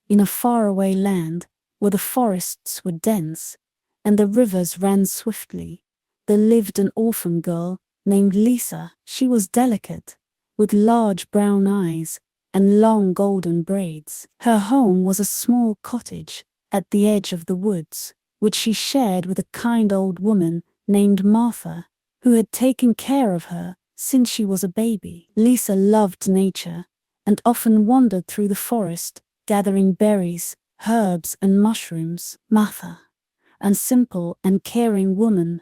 in a faraway land where the forests were dense and the rivers ran swiftly, there lived an orphan girl named Lisa. She was delicate, with large brown eyes and long golden braids. Her home was a small cottage at the edge of the woods, which she shared with a kind old woman named Martha, who had taken care of her since she was a baby. Lisa loved nature and often wandered through the forest, gathering berries, herbs, and mushrooms. Martha, a simple and caring woman,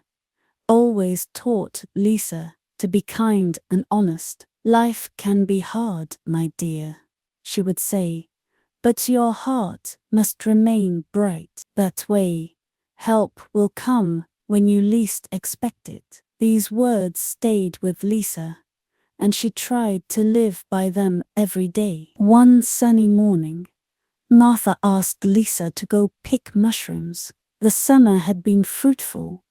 always taught Lisa to be kind and honest. "Life can be hard, my dear," she would say, "but your heart must remain bright. That way, help will come when you least expect it." These words stayed with Lisa, and she tried to live by them every day. One sunny morning, Martha asked Lisa to go pick mushrooms. The summer had been fruitful,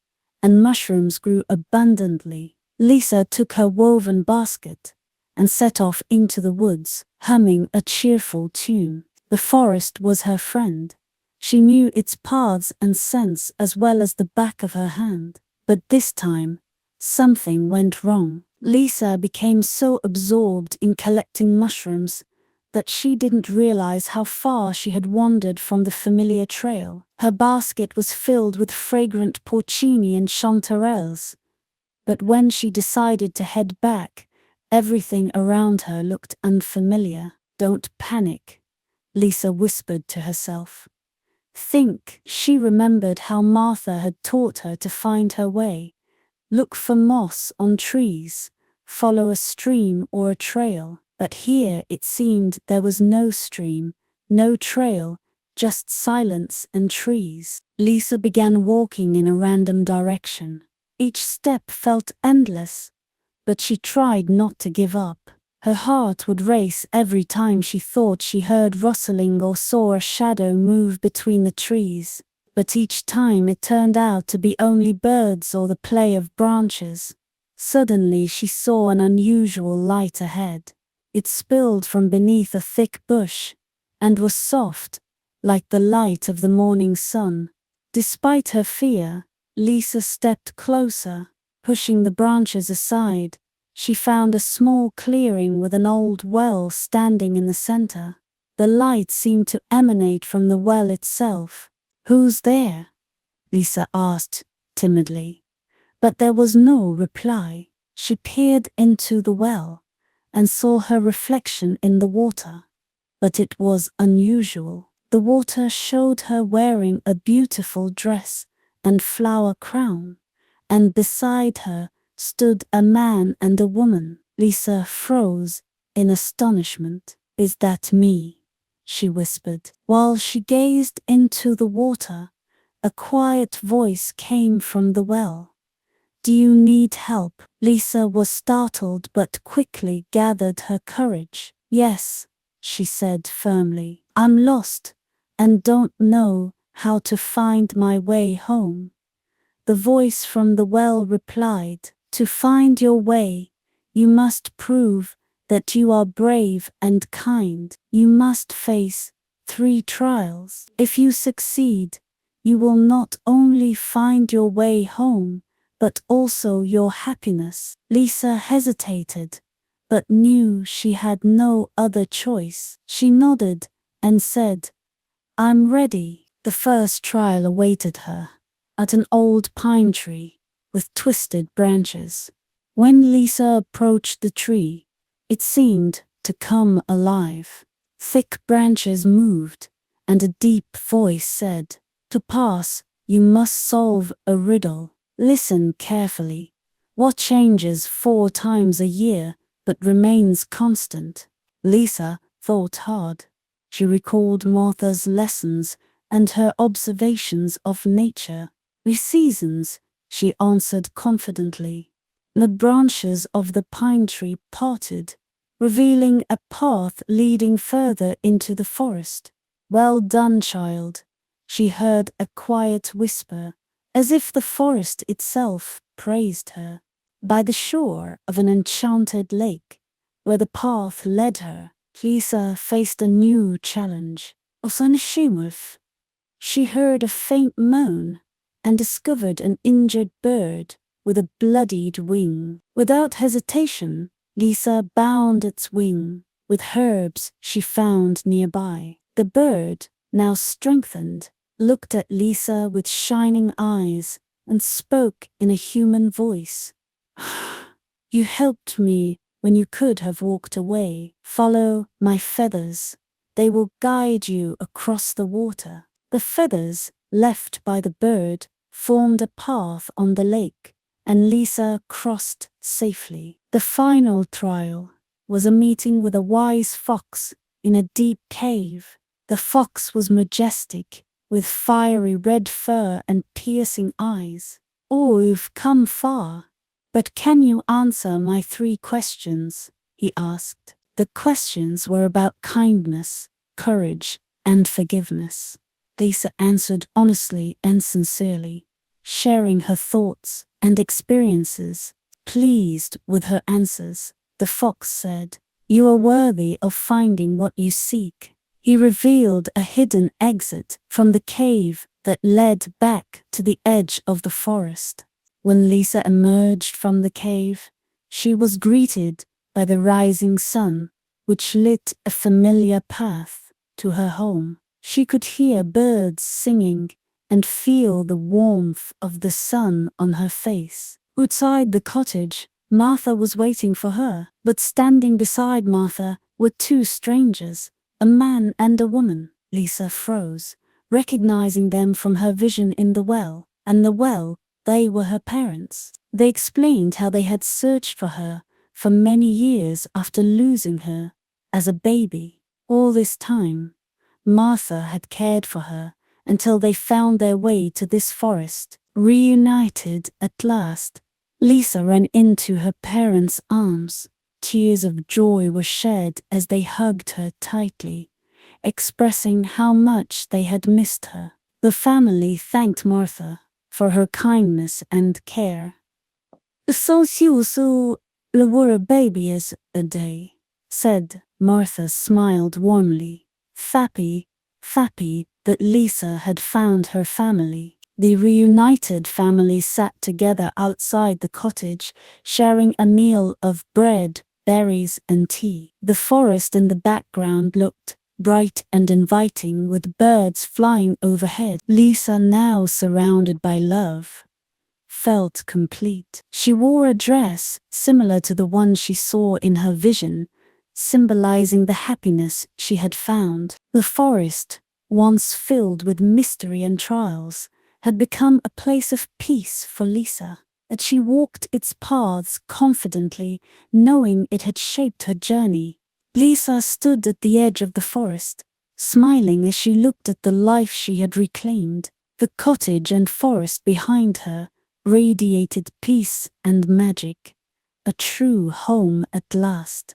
and mushrooms grew abundantly. Lisa took her woven basket and set off into the woods, humming a cheerful tune. The forest was her friend. She knew its paths and scents as well as the back of her hand. But this time, something went wrong. Lisa became so absorbed in collecting mushrooms that she didn't realize how far she had wandered from the familiar trail. Her basket was filled with fragrant porcini and chanterelles, but when she decided to head back, everything around her looked unfamiliar. "Don't panic," Lisa whispered to herself. "Think." She remembered how Martha had taught her to find her way. Look for moss on trees, follow a stream or a trail. But here it seemed there was no stream, no trail, just silence and trees. Lisa began walking in a random direction. Each step felt endless, but she tried not to give up. Her heart would race every time she thought she heard rustling or saw a shadow move between the trees. But each time it turned out to be only birds or the play of branches. Suddenly she saw an unusual light ahead. It spilled from beneath a thick bush, and was soft, like the light of the morning sun. Despite her fear, Lisa stepped closer. Pushing the branches aside, she found a small clearing with an old well standing in the center. The light seemed to emanate from the well itself. "Who's there?" Lisa asked timidly. But there was no reply. She peered into the well and saw her reflection in the water. But it was unusual. The water showed her wearing a beautiful dress and flower crown, and beside her stood a man and a woman. Lisa froze in astonishment. "Is that me?" she whispered. While she gazed into the water, a quiet voice came from the well. "Do you need help?" Lisa was startled but quickly gathered her courage. "Yes," she said firmly. "I'm lost and don't know how to find my way home." The voice from the well replied, "To find your way, you must prove that you are brave and kind. You must face 3 trials. If you succeed, you will not only find your way home, but also your happiness." Lisa hesitated, but knew she had no other choice. She nodded and said, "I'm ready." The first trial awaited her, at an old pine tree with twisted branches. When Lisa approached the tree, it seemed to come alive. Thick branches moved, and a deep voice said, "To pass, you must solve a riddle. Listen carefully. What changes 4 times a year but remains constant?" Lisa thought hard. She recalled Martha's lessons and her observations of nature. "The seasons," she answered confidently. The branches of the pine tree parted, revealing a path leading further into the forest. "Well done, child," she heard a quiet whisper, as if the forest itself praised her. By the shore of an enchanted lake, where the path led her, Lisa faced a new challenge. Osanishimuf. She heard a faint moan and discovered an injured bird with a bloodied wing. Without hesitation, Lisa bound its wing with herbs she found nearby. The bird, now strengthened, looked at Lisa with shining eyes and spoke in a human voice. You helped me when you could have walked away. Follow my feathers. They will guide you across the water. The feathers, left by the bird, formed a path on the lake, and Lisa crossed safely. The final trial was a meeting with a wise fox in a deep cave. The fox was majestic, with fiery red fur and piercing eyes. Oh, you've come far. But can you answer my 3 questions? He asked. The questions were about kindness, courage, and forgiveness. Lisa answered honestly and sincerely, sharing her thoughts and experiences. Pleased with her answers, the fox said, "You are worthy of finding what you seek." He revealed a hidden exit from the cave that led back to the edge of the forest. When Lisa emerged from the cave, she was greeted by the rising sun, which lit a familiar path to her home. She could hear birds singing and feel the warmth of the sun on her face. Outside the cottage, Martha was waiting for her, but standing beside Martha were 2 strangers, a man and a woman. Lisa froze, recognizing them from her vision in the well, and the well, they were her parents. They explained how they had searched for her for many years after losing her as a baby. All this time, Martha had cared for her until they found their way to this forest. Reunited at last, Lisa ran into her parents' arms. Tears of joy were shed as they hugged her tightly, expressing how much they had missed her. The family thanked Martha for her kindness and care. "Since you saw a baby as a day," said Martha, smiled warmly. Happy that Lisa had found her family. The reunited family sat together outside the cottage, sharing a meal of bread, berries, and tea. The forest in the background looked bright and inviting, with birds flying overhead. Lisa, now surrounded by love, felt complete. She wore a dress similar to the one she saw in her vision, symbolizing the happiness she had found. The forest, once filled with mystery and trials, had become a place of peace for Lisa, and she walked its paths confidently, knowing it had shaped her journey. Lisa stood at the edge of the forest, smiling as she looked at the life she had reclaimed. The cottage and forest behind her radiated peace and magic, a true home at last.